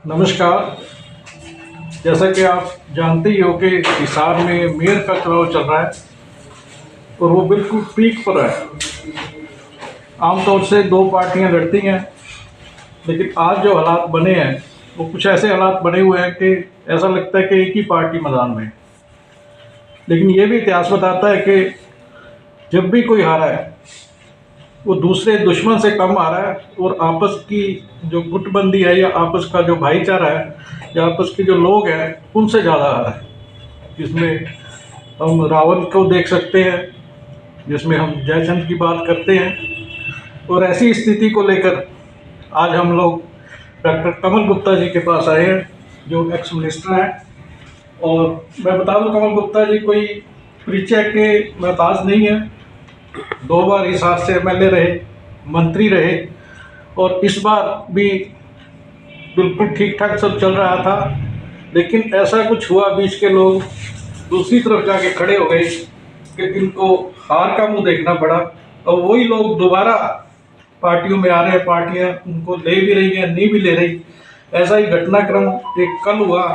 नमस्कार। जैसा कि आप जानते ही हो कि हिसार में मेयर का चुनाव चल रहा है और वो बिल्कुल पीक पर है। आमतौर से दो पार्टियां लड़ती हैं, लेकिन आज जो हालात बने हैं वो कुछ ऐसे हालात बने हुए हैं कि ऐसा लगता है कि एक ही पार्टी मैदान में है। लेकिन ये भी इतिहास बताता है कि जब भी कोई हारा है वो दूसरे दुश्मन से कम आ रहा है और आपस की जो गुटबंदी है या आपस का जो भाईचारा है या आपस के जो लोग हैं उनसे ज़्यादा आ रहा है। जिसमें हम रावण को देख सकते हैं, जिसमें हम जयचंद की बात करते हैं। और ऐसी स्थिति को लेकर आज हम लोग डॉक्टर कमल गुप्ता जी के पास आए हैं, जो एक्स मिनिस्टर हैं। और मैं बता दूं, कमल गुप्ता जी कोई परिचय के मोहताज नहीं है। 2 बार हिसार से एमएलए रहे, मंत्री रहे और इस बार भी बिल्कुल ठीक ठाक सब चल रहा था। लेकिन ऐसा कुछ हुआ, बीच के लोग दूसरी तरफ जाके खड़े हो गए कि इनको हार का मुंह देखना पड़ा और वही लोग दोबारा पार्टियों में आ रहे हैं। पार्टियां उनको ले भी रही हैं, नहीं भी ले रही। ऐसा ही घटनाक्रम एक कल हुआ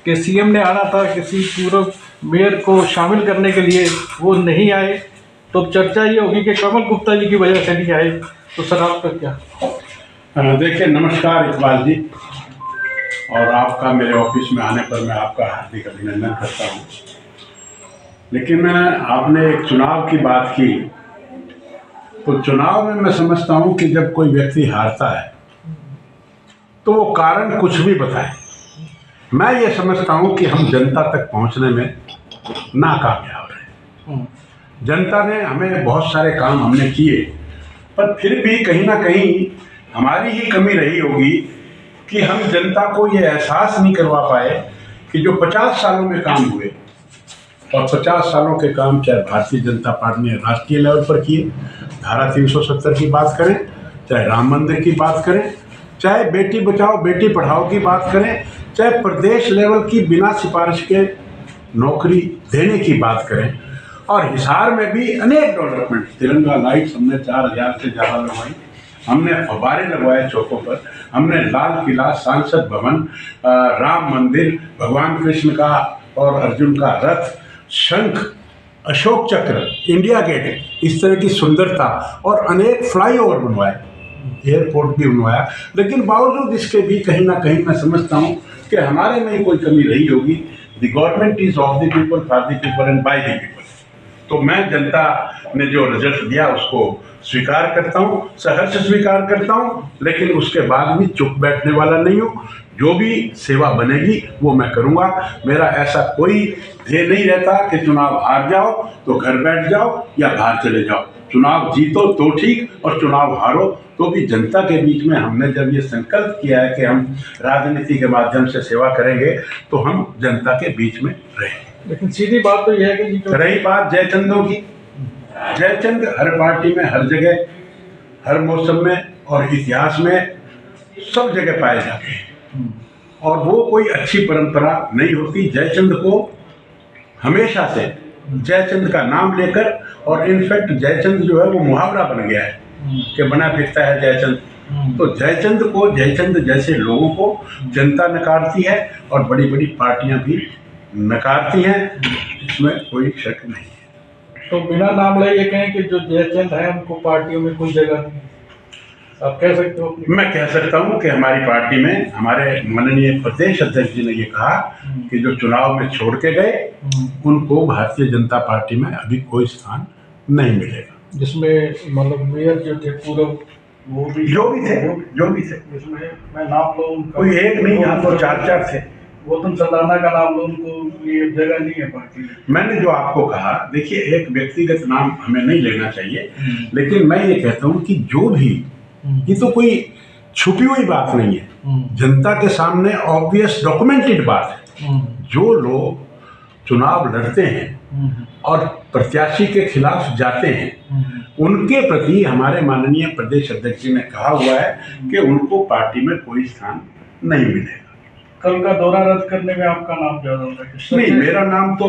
कि सीएम ने आना था किसी पूर्व मेयर को शामिल करने के लिए, वो नहीं आए। तो चर्चा ये होगी कि कमल गुप्ता जी की वजह से नहीं आए। तो सर आपका क्या? देखिए, नमस्कार इकबाल जी, और आपका मेरे ऑफिस में आने पर मैं आपका हार्दिक अभिनंदन करता हूँ। लेकिन आपने एक चुनाव की बात की, तो चुनाव में मैं समझता हूँ कि जब कोई व्यक्ति हारता है तो वो कारण कुछ भी बताए। मैं ये समझता हूँ कि हम जनता तक पहुँचने में नाकामयाब रहे। जनता ने हमें बहुत सारे काम हमने किए, पर फिर भी कहीं ना कहीं हमारी ही कमी रही होगी कि हम जनता को ये एहसास नहीं करवा पाए कि जो 50 सालों में काम हुए, और 50 सालों के काम चाहे भारतीय जनता पार्टी ने राष्ट्रीय लेवल पर किए, धारा 370 की बात करें, चाहे राम मंदिर की बात करें, चाहे बेटी बचाओ बेटी पढ़ाओ की बात करें, चाहे प्रदेश लेवल की बिना सिफारिश के नौकरी देने की बात करें, और हिसार में भी अनेक डेवलपमेंट, तिरंगा लाइट्स हमने 4000 से ज़्यादा लगवाई, हमने फव्वारे लगवाए चौकों पर, हमने लाल किला, सांसद भवन, राम मंदिर, भगवान कृष्ण का और अर्जुन का रथ, शंख, अशोक चक्र, इंडिया गेट, इस तरह की सुंदरता, और अनेक फ्लाईओवर बनवाए, एयरपोर्ट भी बनवाया। लेकिन बावजूद इसके भी कहीं ना कहीं मैं समझता हूँ कि हमारे में कोई कमी रही होगी। The government is of the people, for the people and by the people. तो मैं जनता ने जो रिजल्ट दिया उसको स्वीकार करता हूँ, सहर्ष स्वीकार करता हूँ, लेकिन उसके बाद भी चुप बैठने वाला नहीं हूँ। जो भी सेवा बनेगी वो मैं करूँगा। मेरा ऐसा कोई ध्येय नहीं रहता कि चुनाव हार जाओ तो घर बैठ जाओ या बाहर चले जाओ। चुनाव जीतो तो ठीक, और चुनाव हारो तो भी जनता के बीच में हमने जब ये संकल्प किया है कि हम राजनीति के माध्यम से सेवा करेंगे, तो हम जनता के बीच में रहेंगे। लेकिन सीधी बात तो यह है कि रही बात जयचंदों की, जयचंद हर पार्टी में, हर जगह, हर मौसम में और इतिहास में सब जगह पाए जाते हैं, और वो कोई अच्छी परंपरा नहीं होती। जयचंद को हमेशा से जयचंद का नाम लेकर, और इनफैक्ट जयचंद जो है वो मुहावरा बन गया है कि बना फिरता है जयचंद। तो जयचंद को, जयचंद जैसे लोगों को जनता नकारती है और बड़ी बड़ी पार्टियां भी नकारती हैं, इसमें कोई शक नहीं है। तो बिना नाम ले ये कहें कि जो जयचंद है उनको पार्टियों में कोई जगह नहीं, आप कह सकते हो? मैं कह सकता हूं कि हमारी पार्टी में हमारे माननीय प्रदेश अध्यक्ष जी ने ये कहा कि जो चुनाव में छोड़ के गए उनको भारतीय जनता पार्टी में अभी कोई स्थान नहीं मिलेगा। जिसमें मतलब मेयर जो थे पूर्व, वो भी जो भी थे इसमें मैं नाम लूँ उनका, कोई एक नहीं, यहाँ तो 4 थे। गौतम सल्लाना का नाम लो, उनको ये जगह नहीं है पार्टी में। मैंने जो आपको कहा, देखिए, एक व्यक्तिगत नाम हमें नहीं लेना चाहिए, लेकिन मैं ये कहता हूँ कि जो भी, ये तो कोई छुपी हुई बात नहीं है, जनता के सामने ऑब्वियस डॉक्यूमेंटेड बात है। जो लोग चुनाव लड़ते हैं और प्रत्याशी के खिलाफ जाते हैं, उनके प्रति हमारे माननीय प्रदेश अध्यक्ष जी ने कहा हुआ है कि उनको पार्टी में कोई स्थान नहीं मिलेगा। कल का दौरा रद्द करने में आपका नाम ज्यादा होता है? नहीं, मेरा नाम तो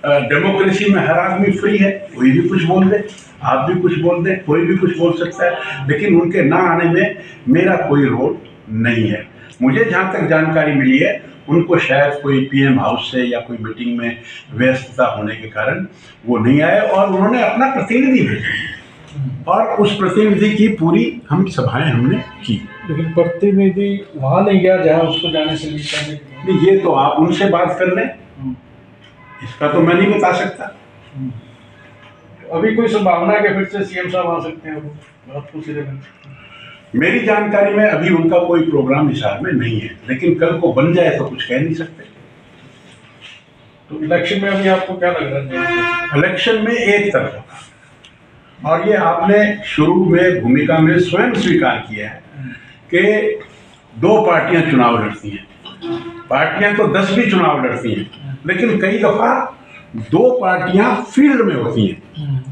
डेमोक्रेसी में हर आदमी फ्री है, कोई भी कुछ बोल दे, आप भी कुछ बोल दें, कोई भी कुछ बोल सकता है, लेकिन उनके ना आने में मेरा कोई रोल नहीं है। मुझे जहाँ तक जानकारी मिली है उनको शायद कोई पीएम हाउस से या कोई मीटिंग में व्यस्तता होने के कारण वो नहीं आए, और उन्होंने अपना प्रतिनिधि भेजा और उस प्रतिनिधि की पूरी हम सभाएं हमने की। लेकिन प्रतिनिधि वहाँ नहीं गया जहाँ उसको जाने से नहीं। ये तो आप उनसे बात कर लें, इसका तो मैं नहीं बता सकता। अभी कोई संभावना है कि फिर से सीएम साहब आ सकते हैं? बात पूछ रहे हैं। मेरी जानकारी में अभी उनका कोई प्रोग्राम हिसाब में नहीं है, लेकिन कल को बन जाए तो कुछ कह नहीं सकते। तो इलेक्शन में अभी आपको क्या लग रहा है? इलेक्शन में एक तरफा, और ये आपने शुरू में भूमिका में स्वयं स्वीकार किया है कि दो पार्टियां चुनाव लड़ती हैं। पार्टियां तो 10 भी चुनाव लड़ती हैं, लेकिन कई दफा दो पार्टियां फील्ड में होती हैं।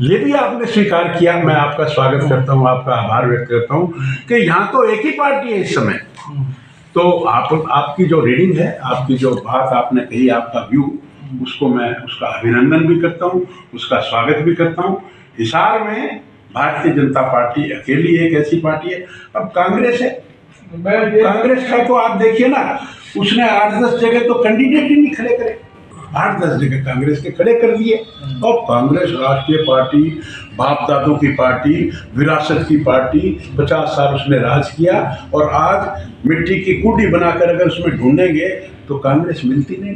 ये भी आपने स्वीकार किया, मैं आपका स्वागत करता हूं, आपका आभार व्यक्त करता हूं कि यहाँ तो एक ही पार्टी है इस समय। तो आपकी जो रीडिंग है, आपकी जो बात आपने कही, आपका व्यू, उसको मैं उसका अभिनंदन भी करता हूं, उसका स्वागत भी करता हूं। हिसार में भारतीय जनता पार्टी अकेली एक ऐसी पार्टी है। अब कांग्रेस है, कांग्रेस का तो आप देखिए ना, उसने 8-10 जगह तो कैंडिडेट ही नहीं खड़े करे, 8-10 जगह कांग्रेस के खड़े कर दिए। और कांग्रेस राष्ट्रीय पार्टी, बाप दादों की पार्टी, विरासत की पार्टी, 50 साल उसने राज किया, और आज मिट्टी की कुटी बनाकर अगर उसमें ढूंढेंगे तो कांग्रेस मिलती नहीं।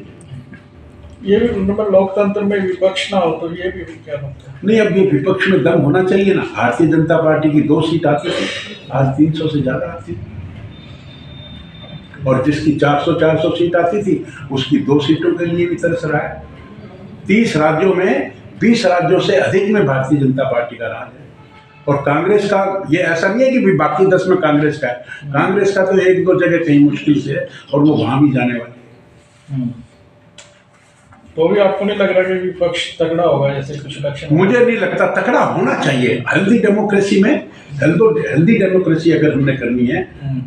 ये भी लोकतंत्र में विपक्ष ना हो तो ये भी क्या लगता है? नहीं, अब ये विपक्ष में दम होना चाहिए ना। भारतीय जनता पार्टी की 2 सीट आती थी, आज 300 से ज्यादा आती, और जिसकी 400 सीट आती थी उसकी 2 सीटों के लिए भी तरस रहा है। 30 राज्यों में 20 राज्यों से अधिक में भारतीय जनता पार्टी का राज है, और कांग्रेस का ये ऐसा नहीं है कि बाकी 10 में कांग्रेस का है। कांग्रेस का तो 1-2 जगह कहीं मुश्किल से है, और वो वहां भी जाने वाली है। तो भी आपको नहीं लग रहा कि विपक्ष तगड़ा होगा जैसे कुछ इलेक्शन? मुझे नहीं लगता, तगड़ा होना चाहिए। हेल्दी डेमोक्रेसी में, हेल्दी डेमोक्रेसी अगर हमने करनी है,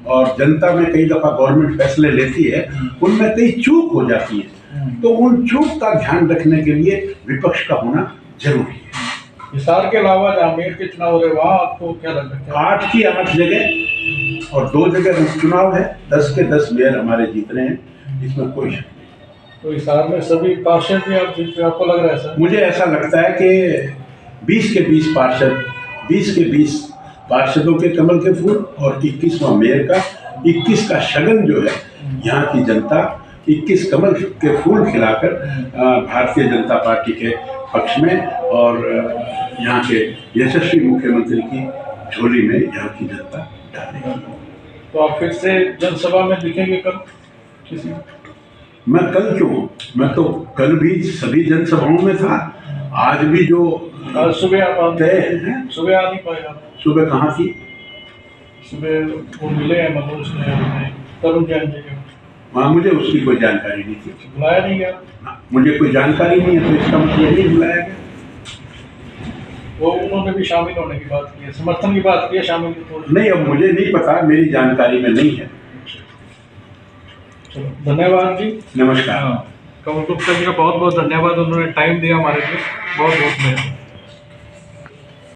और जनता में कई दफा गवर्नमेंट फैसले लेती है, उनमें कई चूक हो जाती है, तो उन चूक का ध्यान रखने के लिए विपक्ष का होना जरूरी है। हिसार के अलावा जहाँ मेयर के चुनाव हो रहे वहाँ आपको क्या लग रहा है? 8 की 8 जगह और 2 जगह उपचुनाव है, 10 के 10 मेयर हमारे जीत रहे हैं, इसमें कोई शक नहीं। तो हिसार में सभी पार्षद भी आप जीत रहे, आपको लग रहा है सर? मुझे ऐसा लगता है कि 20 के 20 पार्षद, 20 के 20 पार्षदों के कमल के फूल, और 21वां मेयर का, 21 का शगन जो है, यहाँ की जनता 21 कमल के फूल खिलाकर भारतीय जनता पार्टी के पक्ष में और यहाँ के यशस्वी मुख्यमंत्री की झोली में यहाँ की जनता डालेगी। तो आप फिर से जनसभा में दिखेंगे कल किसी? मैं कल क्यों, मैं तो कल भी सभी जनसभाओं में था, आज भी जो सुबह आप तय है। सुबह आ नहीं पाएगा? सुबह कहाँ थी? सुबह वो मिले हैं मनोज ने, तरुण जैन जी के। वहाँ मुझे उसकी कोई जानकारी नहीं थी। बुलाया नहीं गया? मुझे कोई जानकारी नहीं है, तो इसका मतलब नहीं बुलाया गया। वो उन्होंने भी शामिल होने की बात की है, समर्थन की बात की है, शामिल तो नहीं, अब मुझे नहीं पता, मेरी जानकारी में नहीं है। चलो, धन्यवाद जी, नमस्कार। कमल गुप्ता जी का बहुत बहुत धन्यवाद, उन्होंने टाइम दिया हमारे लिए, बहुत बहुत धन्यवाद।